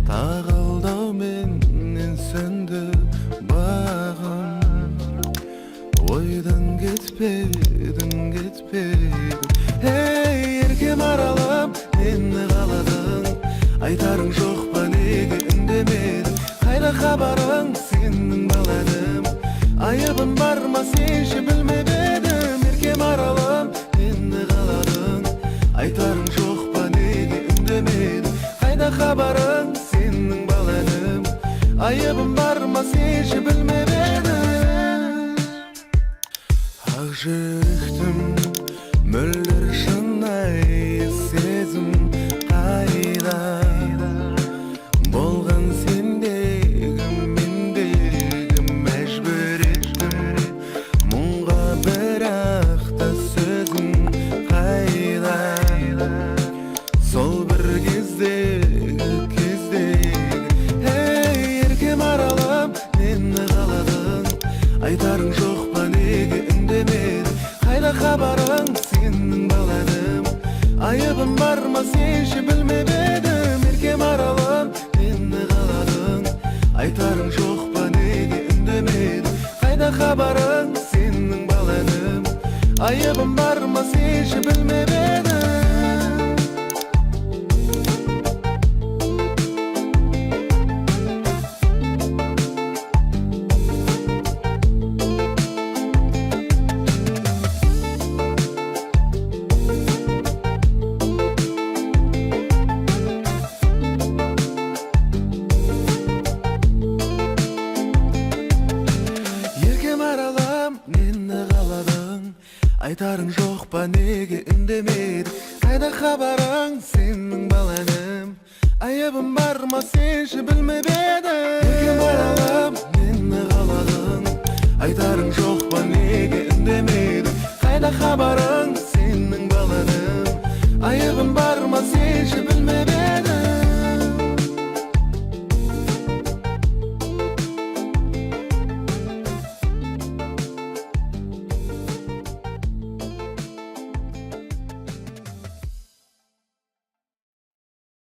Tağıldau menden söndü bağım. Oydan gitpedin Hey erkem aralım meni qaladın. Aytarың жоқ па неге үндемедің? Қайда хабарың сенің баланым? Айыбым бар ма сенші білмеп едім. Еркем аралым мені қаладың. Айтарың жоқ па неге үндемедің? Қайда хабарың сенің баланым? Айыбым бар ма сенші білмеп едім. Ақ жүректім мөлдір шынайы сезім қайда? Болған сендегі мендегі мәжбүр еттім мұңға, бірақ та сөзің қайда? Сол бір кездегі Ей еркем аралым мені қаладың. Айтарың жоқ па неге үндемедің? Қайда хабарың сенің баланым? Айыбым бар ма сенші білмеп едім. Еркем аралым мені қаладың. Айтарың жоқ па неге үндемедің? Қайда хабарың сенің баланым? Айыбым бар ма сенші білмеп едім. Мені қаладың. Айтарың жоқ па неге үндемедің? Қайда хабарың сенің баланым? Айыбым бар ма сенші білмеп едім. Еркем аралым мені қаладың. Айтарың жоқ па неге үндемедің? Қайда хабарың